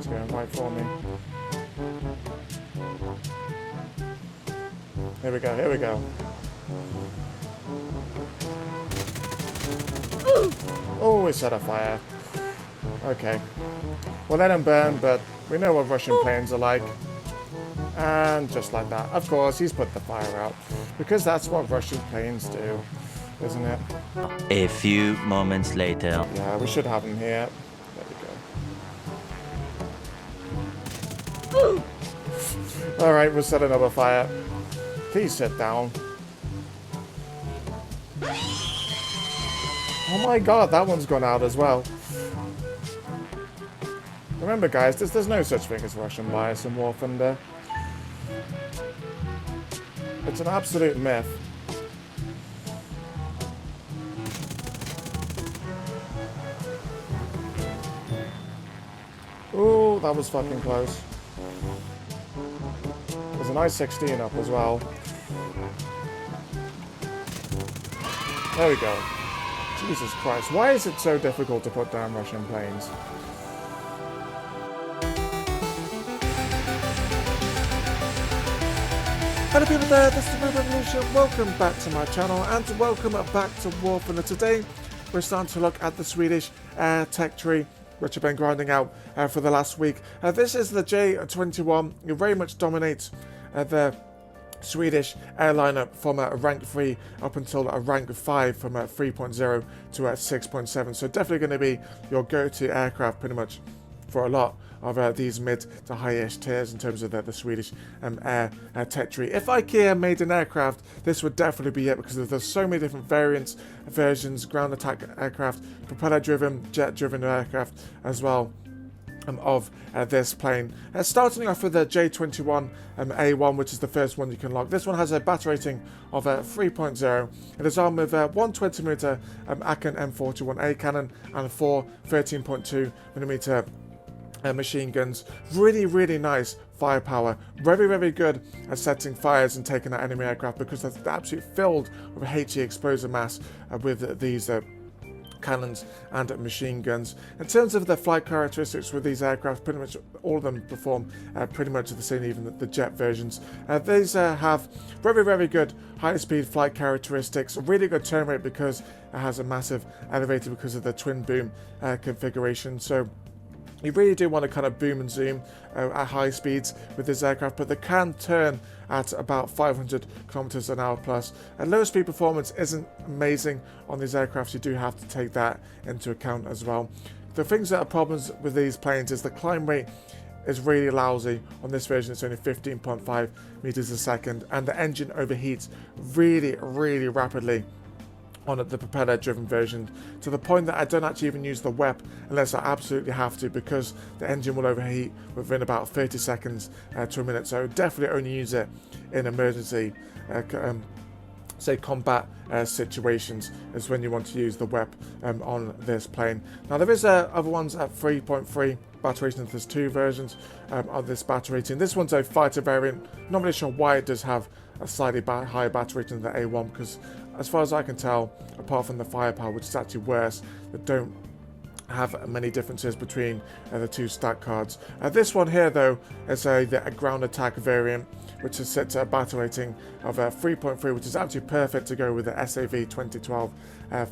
is going right for me. Here we go, here we go. Oh, we set a fire. Okay. We'll let him burn, but we know what Russian planes are like. And just like that. Of course, he's put the fire out. Because that's what Russian planes do, isn't it? A few moments later. Yeah, we should have him here. There we go. Alright, we'll set another fire. Please sit down. Oh my god, that one's gone out as well. Remember guys, there's no such thing as Russian bias in War Thunder. It's an absolute myth. Ooh, that was fucking close. There's a nice 16 up as well. There we go. Jesus Christ, why is it so difficult to put down Russian planes? Hello people there, this is TheRubyRevolution. Welcome back to my channel and welcome back to War Thunder. Today we're starting to look at the Swedish tech tree, which I've been grinding out for the last week. This is the J21. It very much dominates the Swedish airliner from rank 3 up until rank 5 from 3.0 to 6.7. So definitely going to be your go-to aircraft pretty much for a lot of these mid to high-ish tiers in terms of the Swedish air tech tree. If Ikea made an aircraft, this would definitely be it because there's so many different variants, versions, ground attack aircraft, propeller-driven, jet-driven aircraft as well. Of this plane. Starting off with the J21 A1, which is the first one you can lock. This one has a battle rating of 3.0. It is armed with 120mm Aken M41A cannon and 4 13.2mm machine guns. Really nice firepower. Very good at setting fires and taking out enemy aircraft because that's absolutely filled with HE explosive mass with these cannons and machine guns. In terms of the flight characteristics with these aircraft, pretty much all of them perform pretty much the same, even the jet versions. These have very good high speed flight characteristics, really good turn rate because it has a massive elevator because of the twin boom configuration. So you really do want to kind of boom and zoom at high speeds with this aircraft, but they can turn at about 500 kilometers an hour plus. And low speed performance isn't amazing on these aircraft. You do have to take that into account as well. The things that are problems with these planes is the climb rate is really lousy. On this version it's only 15.5 meters a second, and the engine overheats really rapidly on the propeller-driven version, to the point that I don't actually even use the WEP unless I absolutely have to, because the engine will overheat within about 30 seconds to a minute. So definitely only use it in emergency, say combat situations is when you want to use the WEP on this plane. Now there is other ones at 3.3 battle rating. There's two versions of this battle rating. This one's a fighter variant. Not really sure why it does have a slightly higher battle rating than the A1, because as far as I can tell, apart from the firepower, which is actually worse, they don't have many differences between the two stat cards. This one here though is a ground attack variant, which is set to a battle rating of 3.3, which is absolutely perfect to go with the SAAB 2012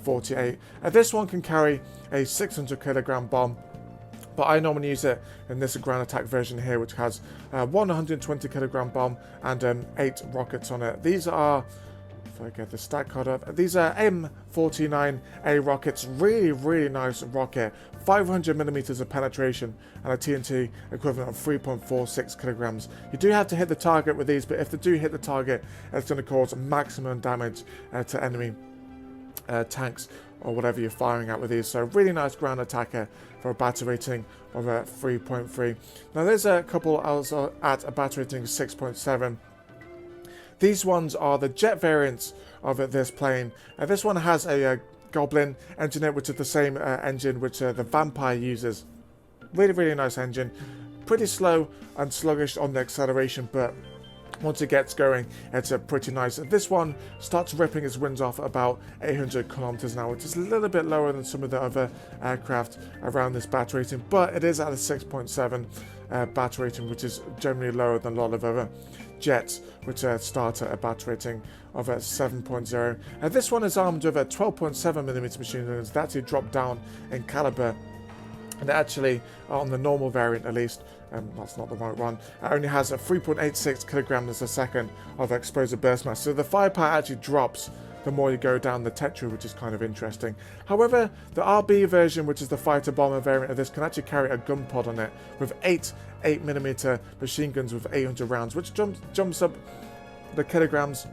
48. This one can carry a 600 kilogram bomb, but I normally use it in this ground attack version here, which has 120 kilogram bomb and 8 rockets on it. These are, if I get the stat card up, these are M49A rockets. Really nice rocket. 500 millimeters of penetration and a TNT equivalent of 3.46 kilograms. You do have to hit the target with these, but if they do hit the target, it's going to cause maximum damage to enemy tanks or whatever you're firing at with these. So really nice ground attacker for a battle rating of 3.3. Now there's a couple also at a battle rating of 6.7. These ones are the jet variants of this plane. This one has a Goblin engine in it, which is the same engine which the Vampire uses. Really nice engine. Pretty slow and sluggish on the acceleration, but once it gets going, it's a pretty nice. This one starts ripping its wings off about 800 kilometers an hour, which is a little bit lower than some of the other aircraft around this bat rating, but it is at a 6.7 bat rating, which is generally lower than a lot of other jets, which start at a bat rating of a 7.0. This one is armed with a 12.7mm machine guns that actually drop down in caliber. And actually, on the normal variant at least, that's not the right one, it only has a 3.86 kilograms a second of explosive burst mass. So the firepower actually drops the more you go down the Tetra, which is kind of interesting. However, the RB version, which is the fighter bomber variant of this, can actually carry a gun pod on it with 8mm machine guns with 800 rounds, which jumps up the kilograms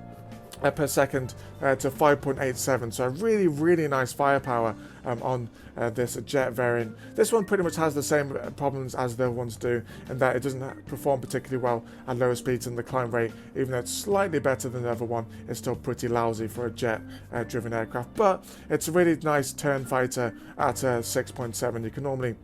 per second to 5.87. So really, really nice firepower on this jet variant. This one pretty much has the same problems as the other ones do, in that it doesn't perform particularly well at lower speeds, and the climb rate, even though it's slightly better than the other one, is still pretty lousy for a jet driven aircraft. But it's a really nice turn fighter at 6.7. You can normally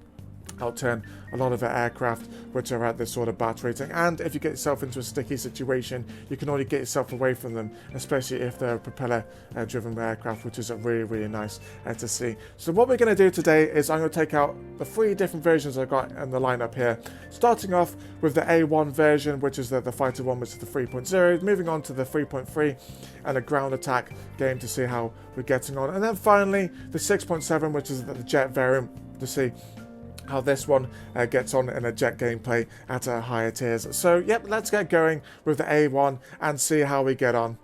outturn a lot of the aircraft which are at this sort of bat rating, and if you get yourself into a sticky situation, you can only get yourself away from them, especially if they're propeller driven aircraft, which is really, really nice to see. So what we're going to do today is I'm going to take out the 3 different versions I've got in the lineup here, starting off with the A1 version, which is the fighter one, which is the 3.0, moving on to the 3.3 and a ground attack game to see how we're getting on, and then finally the 6.7, which is the jet variant, to see how this one gets on in a jet gameplay at higher tiers. So yep, let's get going with the A1 and see how we get on.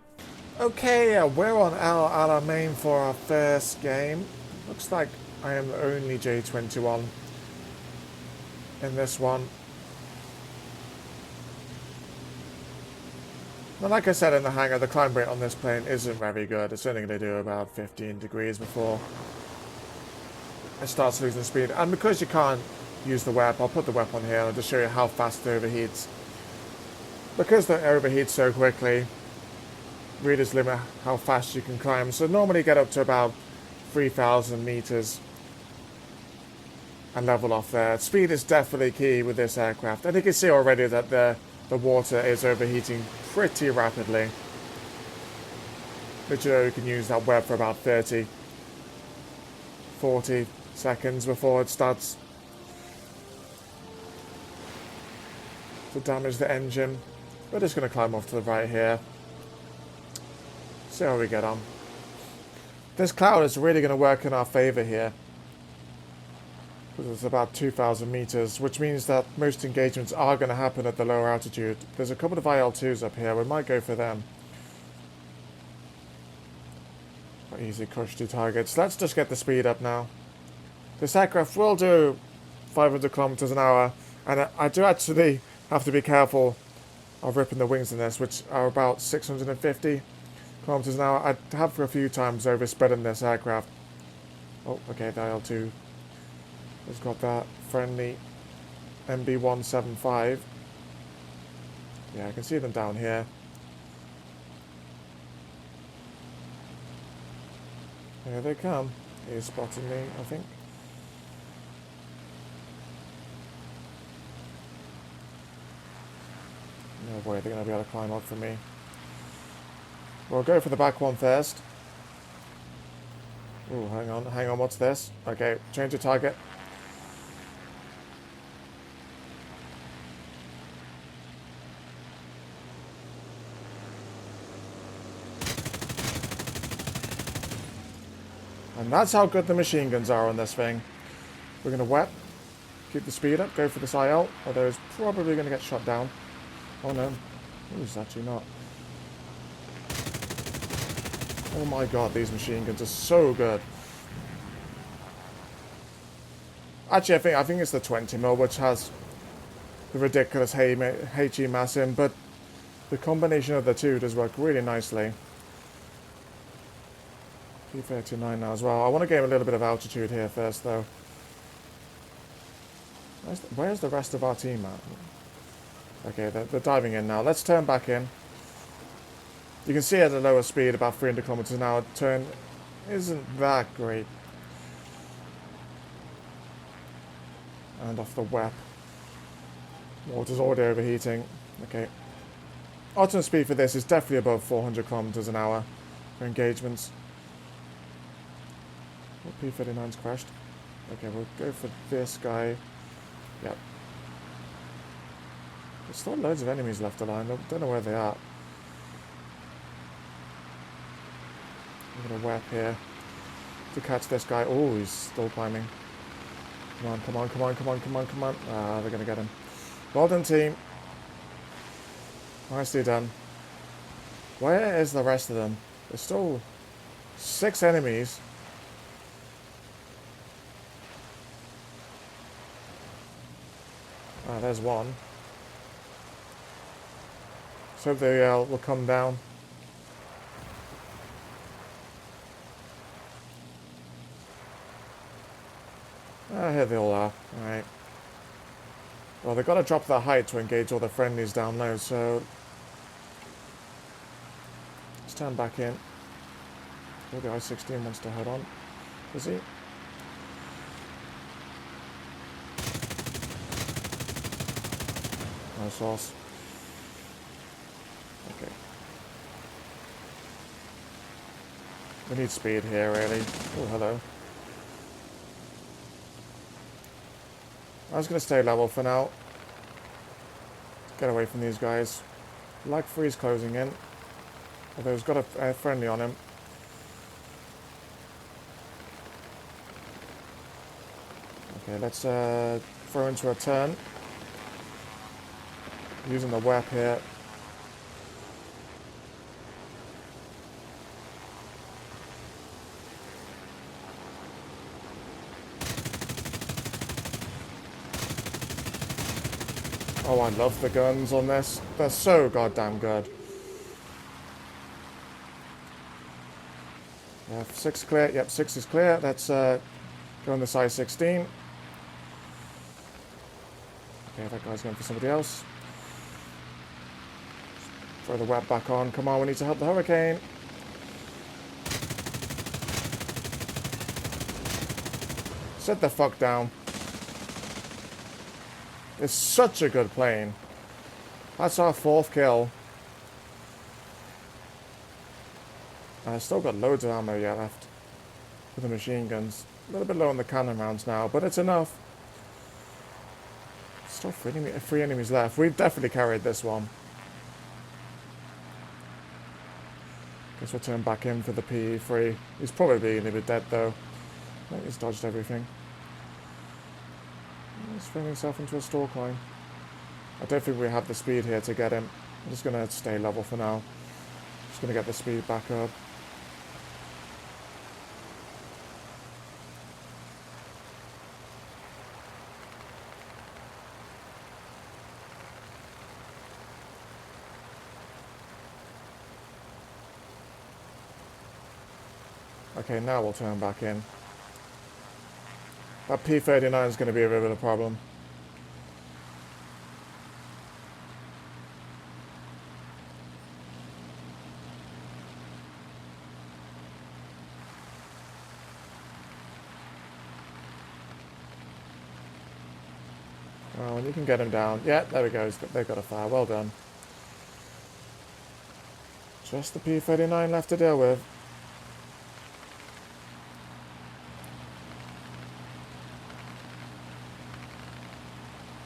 Okay, we're on our Alamein for our first game. Looks like I am the only J21 in this one. Now, like I said in the hangar, the climb rate on this plane isn't very good. It's only going to do about 15 degrees before it starts losing speed. And because you can't use the WEP, I'll put the WEP on here and I'll just show you how fast it overheats. Because it overheats so quickly, really does limit how fast you can climb. So normally get up to about 3,000 meters and level off there. Speed is definitely key with this aircraft. And you can see already that the water is overheating pretty rapidly. Literally, you can use that WEP for about 30, 40 seconds before it starts to damage the engine. We're just going to climb off to the right here. See how we get on. This cloud is really going to work in our favor here, because it's about 2,000 meters, which means that most engagements are going to happen at the lower altitude. There's a couple of IL-2s up here. We might go for them. Easy crush 2 targets. Let's just get the speed up now. This aircraft will do 500 kilometers an hour, and I do actually have to be careful of ripping the wings in this, which are about 650 kilometers an hour. I have for a few times oversped in this aircraft. Oh, okay, the IL-2 has got that friendly MB175. Yeah, I can see them down here. Here they come. He's spotting me, I think. No way they're going to be able to climb up for me. We'll go for the back one first. Oh, hang on, what's this? Okay, change the target. And that's how good the machine guns are on this thing. We're going to WEP, keep the speed up, go for this IL, although it's probably going to get shot down. Oh no, it's actually not. Oh my god, these machine guns are so good. Actually, I think it's the 20mm, which has the ridiculous HE mass in, but the combination of the two does work really nicely. P39 now as well. I want to gain a little bit of altitude here first, though. Where's the rest of our team at? Okay, they're diving in now. Let's turn back in. You can see at a lower speed, about 300 kilometers an hour, turn isn't that great. And off the WEP. Water's already overheating. Okay. Ultimate speed for this is definitely above 400 kilometers an hour for engagements. Oh, P-39's crashed. Okay, we'll go for this guy. Yep. There's still loads of enemies left alive. I don't know where they are. I'm going to whap here to catch this guy. Oh, he's still climbing. Come on, come on, come on, come on, come on, come on. Ah, they're going to get him. Well done, team. Nicely done. Where is the rest of them? There's still 6 enemies. Ah, there's one. So they will come down. Ah, here they all are. Alright. Well, they've got to drop their height to engage all the friendlies down low, so... Let's turn back in. Oh, the I-16 wants to head on. Does he? No sauce. Okay. We need speed here, really. Oh, hello. I was going to stay level for now. Get away from these guys. Like freeze closing in. Although he's got a friendly on him. Okay, let's throw into a turn. Using the WAP here. Oh, I love the guns on this. They're so goddamn good. Yeah, 6 clear. Yep, 6 is clear. Let's go on the size 16. Okay, that guy's going for somebody else. Throw the web back on. Come on, we need to help the Hurricane. Sit the fuck down. It's such a good plane. That's our 4th kill. I still got loads of ammo yet left for the machine guns. A little bit low on the cannon rounds now, but it's enough. Still 3 enemies left. We've definitely carried this one. Guess we'll turn back in for the PE3. He's probably a little bit dead though. I think he's dodged everything. He's throwing himself into a stalk line. I don't think we have the speed here to get him. I'm just going to stay level for now. Just going to get the speed back up. Okay, now we'll turn back in. That P-39 is going to be a bit of a problem. Oh, and you can get him down. Yeah, there we go. They've got a fire. Well done. Just the P-39 left to deal with.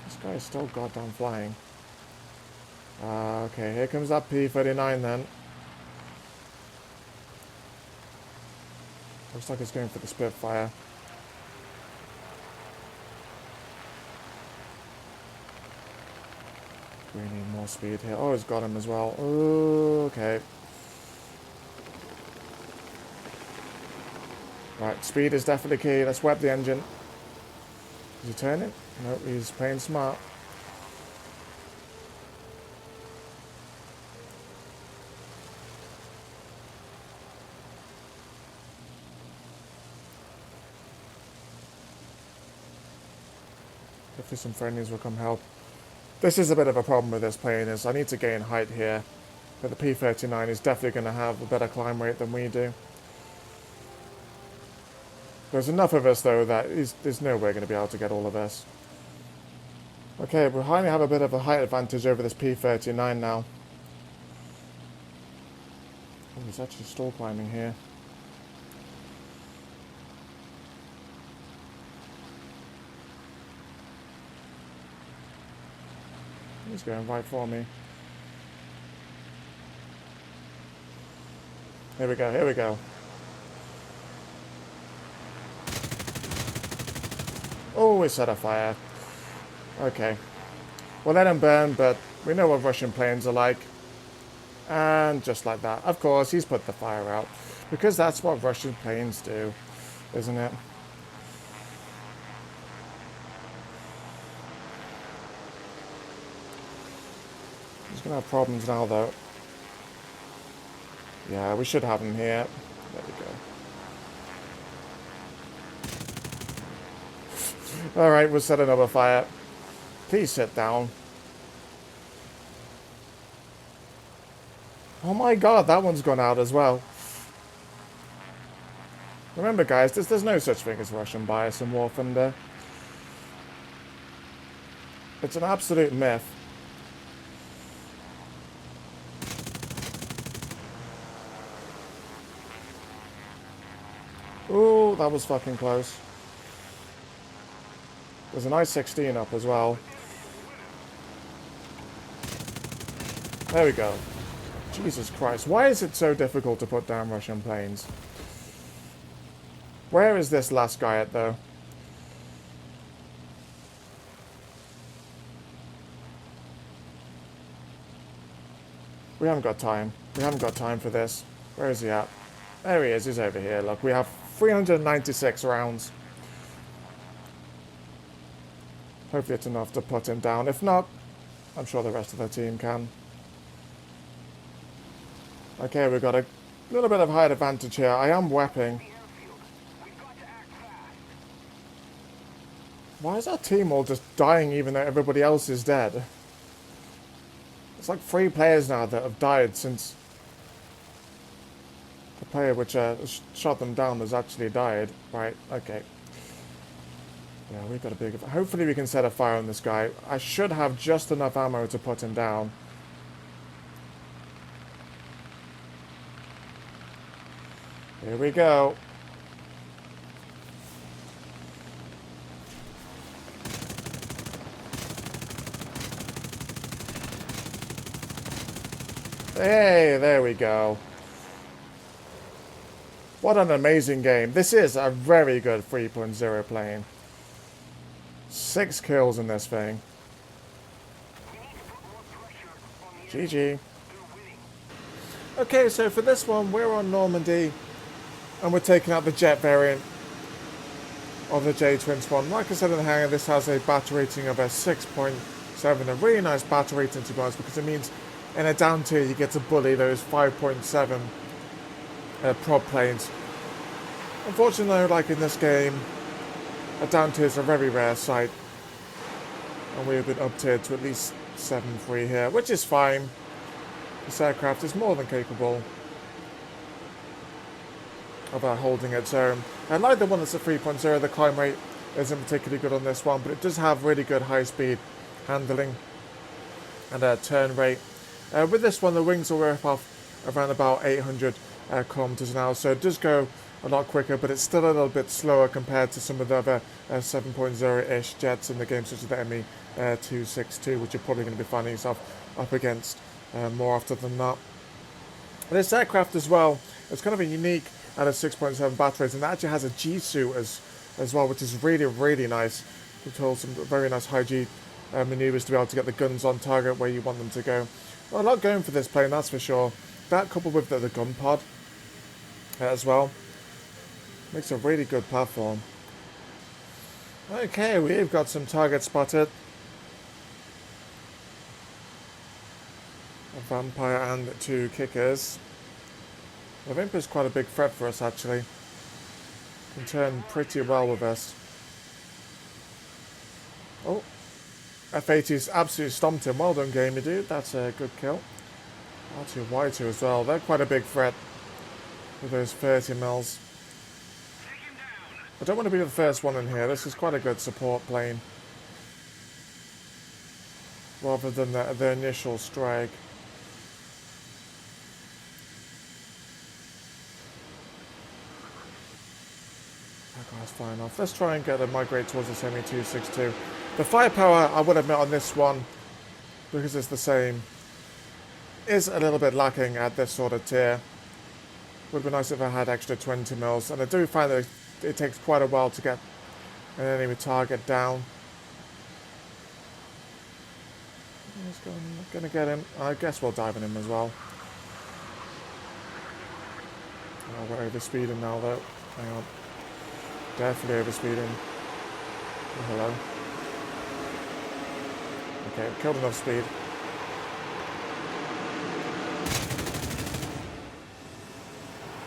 This guy's still goddamn flying. Okay, here comes that P-39 then. Looks like it's going for the Spitfire. We need more speed here. Oh, it's got him as well. Ooh, okay. Right, speed is definitely key. Let's web the engine. Is he turning? Nope, he's playing smart. Hopefully some friendlies will come help. This is a bit of a problem with this plane, is I need to gain height here. But the P-39 is definitely going to have a better climb rate than we do. There's enough of us, though, that there's no way going to be able to get all of this. Okay, we finally have a bit of a height advantage over this P-39 now. He's actually still climbing here. He's going right for me. Here we go, here we go. Oh, we set a fire. Okay. We'll let him burn, but we know what Russian planes are like. And just like that. Of course, he's put the fire out. Because that's what Russian planes do, isn't it? He's going to have problems now, though. Yeah, we should have him here. There we go. Alright, we'll set another fire. Please sit down. Oh my god, that one's gone out as well. Remember, guys, there's no such thing as Russian bias in War Thunder. It's an absolute myth. Ooh, that was fucking close. There's a nice 16 up as well. There we go. Jesus Christ. Why is it so difficult to put down Russian planes? Where is this last guy at, though? We haven't got time. We haven't got time for this. Where is he at? There he is. He's over here. Look, we have 396 rounds. Hopefully it's enough to put him down. If not, I'm sure the rest of the team can. Okay, we've got a little bit of height advantage here. I am weaping. Why is our team all just dying even though everybody else is dead? It's like 3 players now that have died since the player which shot them down has actually died. Right, okay. Yeah, we've got a big... Hopefully we can set a fire on this guy. I should have just enough ammo to put him down. Here we go. Hey, there we go. What an amazing game. This is a very good 3.0 plane. 6 kills in this thing. GG. Okay, so for this one, we're on Normandy. And we're taking out the jet variant of the J-Twins one. Like I said in the hangar, this has a battle rating of a 6.7. A really nice battle rating, to be honest, because it means in a down tier you get to bully those 5.7 prop planes. Unfortunately, like in this game, a down tier is a very rare sight. And we've been up tiered to at least 7.3 here, which is fine. This aircraft is more than capable of holding its own. And like the one that's a 3.0, the climb rate isn't particularly good on this one, but it does have really good high-speed handling and turn rate. With this one, the wings will rip off around about 800 kilometers an hour, so it does go a lot quicker, but it's still a little bit slower compared to some of the other 7.0-ish jets in the game, such as the ME-262, which you're probably going to be finding yourself up against more often than not. This aircraft as well, it's kind of a unique at a 6.7 battle rate, and it actually has a G-suit as well, which is really, really nice. You can hold some very nice high G maneuvers to be able to get the guns on target where you want them to go. Well, a lot going for this plane, that's for sure. That coupled with the gun pod as well makes a really good platform. Okay, we've got some targets spotted. A vampire and 2 kickers. The Vimp is quite a big threat for us, actually. Can turn pretty well with us. Oh, F-80's absolutely stomped him. Well done, gamey dude. That's a good kill. R2, Y2 as well. They're quite a big threat with those 30 mils. I don't want to be the first one in here. This is quite a good support plane. Rather than the initial strike. That's fine enough. Let's try and get a migrate towards the ME262. The firepower, I would admit on this one, because it's the same, is a little bit lacking at this sort of tier. Would be nice if I had extra 20 mils, and I do find that it takes quite a while to get an enemy target down. He's gonna get him. I guess we'll dive on him as well. Oh, we're overspeeding now though. Hang on. Definitely overspeeding. Oh, hello. Okay, killed enough speed.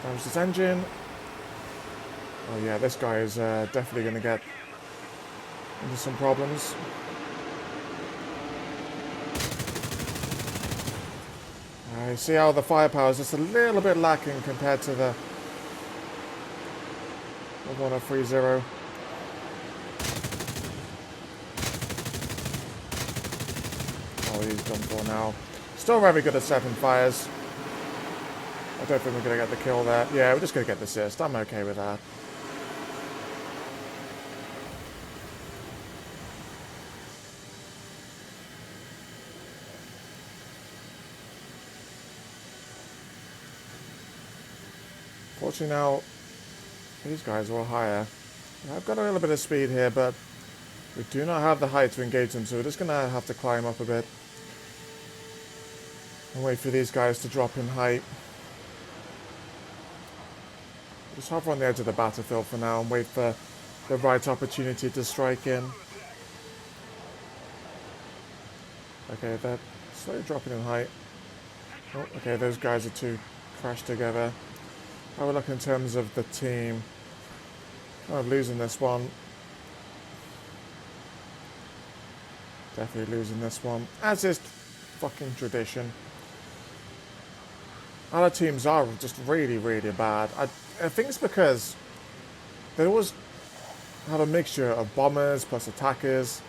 Damage this engine. Oh yeah, this guy is definitely going to get into some problems. I see how the firepower is just a little bit lacking compared to the 1030. Oh, he's done for now. Still very good at stepping fires. I don't think we're going to get the kill there. Yeah, we're just going to get the assist. I'm okay with that. Fortunately now, these guys are all higher. I've got a little bit of speed here, but we do not have the height to engage them, so we're just going to have to climb up a bit and wait for these guys to drop in height. Just hover on the edge of the battlefield for now and wait for the right opportunity to strike in. Okay, they're slowly dropping in height. Oh, okay, those guys are too crashed together. How are we looking in terms of the team? Oh, losing this one. Definitely losing this one. As is fucking tradition. Other teams are just really, really bad. I think it's because they always have a mixture of bombers plus attackers.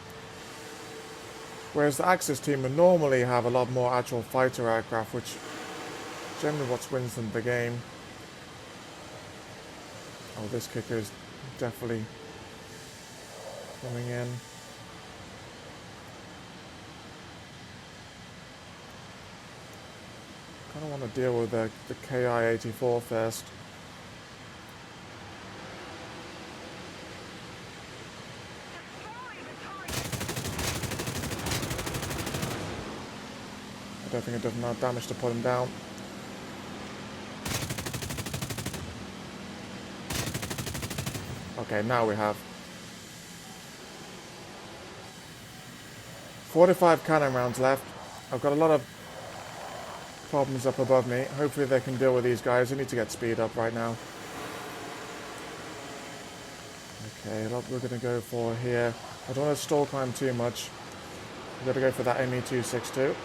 Whereas the Axis team would normally have a lot more actual fighter aircraft, which generally what wins them the game. Oh, this kicker is definitely coming in. Kind of want to deal with the KI-84 first. I don't think it does enough damage to put him down. Okay, now we have 45 cannon rounds left. I've got a lot of problems up above me. Hopefully they can deal with these guys. I need to get speed up right now. Okay, what we're going to go for here. I don't want to stall climb too much. We've got to go for that ME262.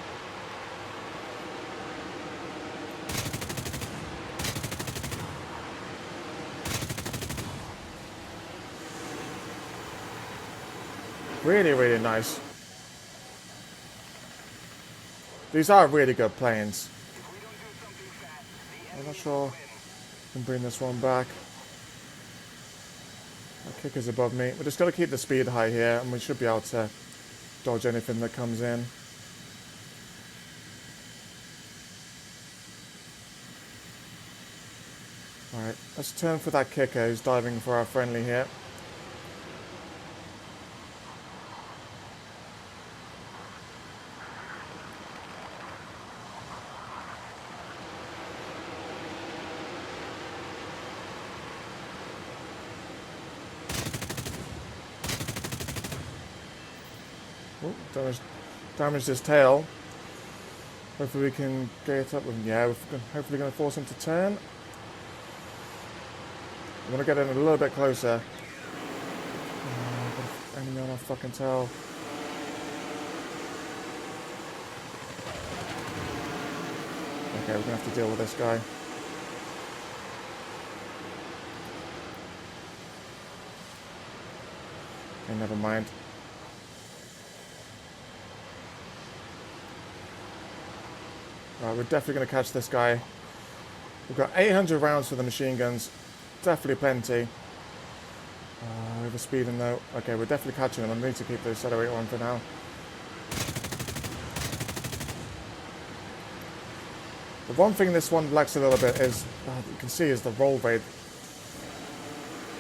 Really, really nice. These are really good planes. I'm not sure I can bring this one back. That kicker's above me. We're just going to keep the speed high here, and we should be able to dodge anything that comes in. Alright, let's turn for that kicker who's diving for our friendly here. Oh, damaged his tail. Hopefully we can get it up with him. Yeah, we're hopefully going to force him to turn. I'm going to get in a little bit closer. Got an enemy on our fucking tail. Okay, we're going to have to deal with this guy. Okay, never mind. Right, we're definitely going to catch this guy. We've got 800 rounds for the machine guns. Definitely plenty. Overspeeding though. Okay, we're definitely catching them. I need to keep the accelerator on for now. The one thing this one lacks a little bit is, you can see, is the roll rate.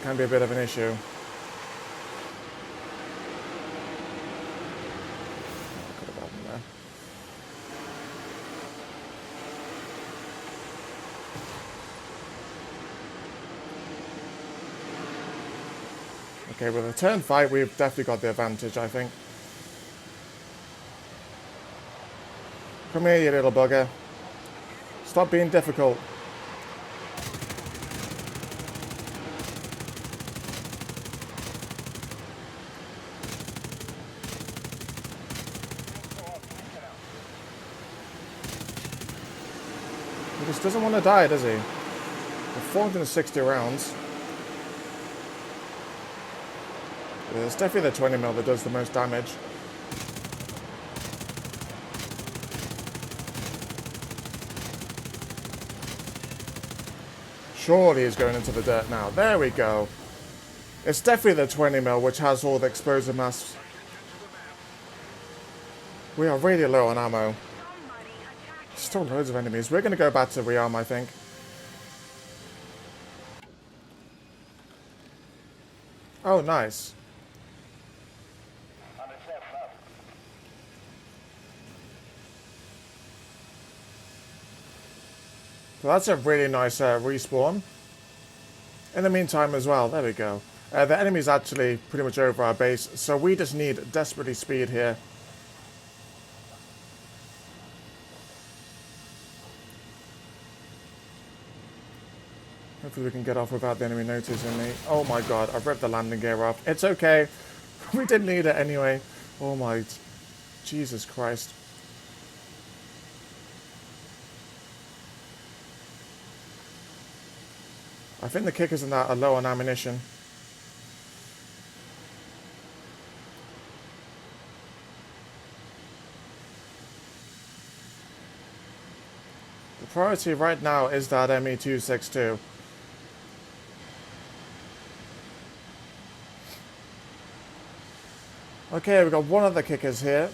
Can be a bit of an issue. Could have happened there. Okay, with a turn fight, we've definitely got the advantage, I think. Come here, you little bugger. Stop being difficult. He just doesn't want to die, does he? With 460 rounds. It's definitely the 20mm that does the most damage. Surely he's going into the dirt now. There we go. It's definitely the 20mm which has all the explosive mass. We are really low on ammo. Still loads of enemies. We're going to go back to rearm, I think. Oh, nice. So that's a really nice respawn. In the meantime as well, there we go. The enemy's actually pretty much over our base, so we just need desperately speed here. Hopefully we can get off without the enemy noticing me. Oh my god, I've ripped the landing gear off. It's okay. We didn't need it anyway. Oh my... Jesus Christ. I think the kickers in that are low on ammunition. The priority right now is that ME262. Okay, we've got one of the kickers here.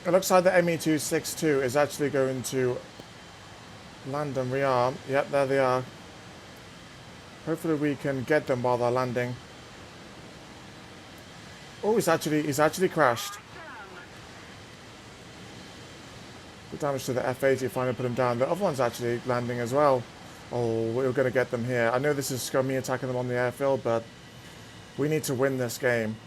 It looks like the ME262 is actually going to land and rearm. Yep, there they are. Hopefully we can get them while they're landing. Oh, he's actually crashed. Good damage to the F-80, finally put him down. The other one's actually landing as well. Oh, we're going to get them here. I know this is scummy attacking them on the airfield, but we need to win this game.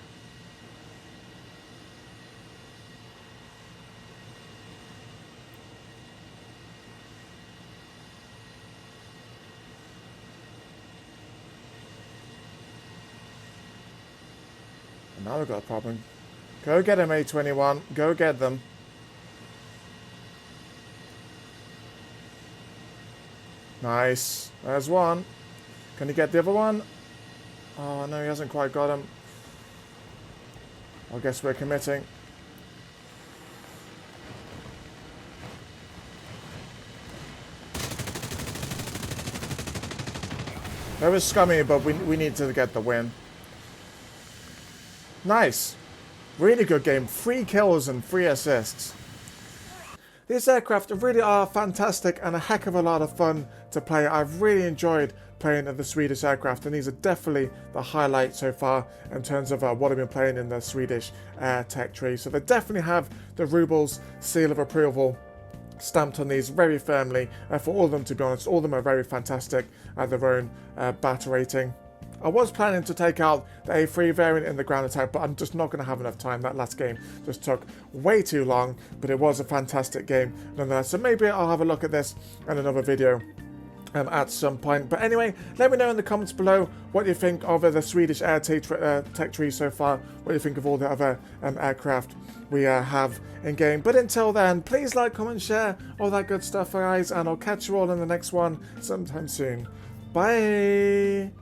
Now we've got a problem. Go get him, A21. Go get them. Nice. There's one. Can he get the other one? Oh, no, he hasn't quite got him. I guess we're committing. That was scummy, but we need to get the win. Nice. Really good game. 3 kills and 3 assists. These aircraft really are fantastic and a heck of a lot of fun to play. I've really enjoyed playing the Swedish aircraft, and these are definitely the highlight so far in terms of what I've been playing in the Swedish air tech tree. So they definitely have the Rubel's seal of approval stamped on these very firmly for all of them, to be honest. All of them are very fantastic at their own batter rating. I was planning to take out the A3 variant in the ground attack, but I'm just not going to have enough time. That last game just took way too long, but it was a fantastic game nonetheless. So maybe I'll have a look at this in another video at some point. But anyway, let me know in the comments below what you think of the Swedish air tech tree so far, what you think of all the other aircraft we have in game. But until then, please like, comment, share, all that good stuff, guys, and I'll catch you all in the next one sometime soon. Bye!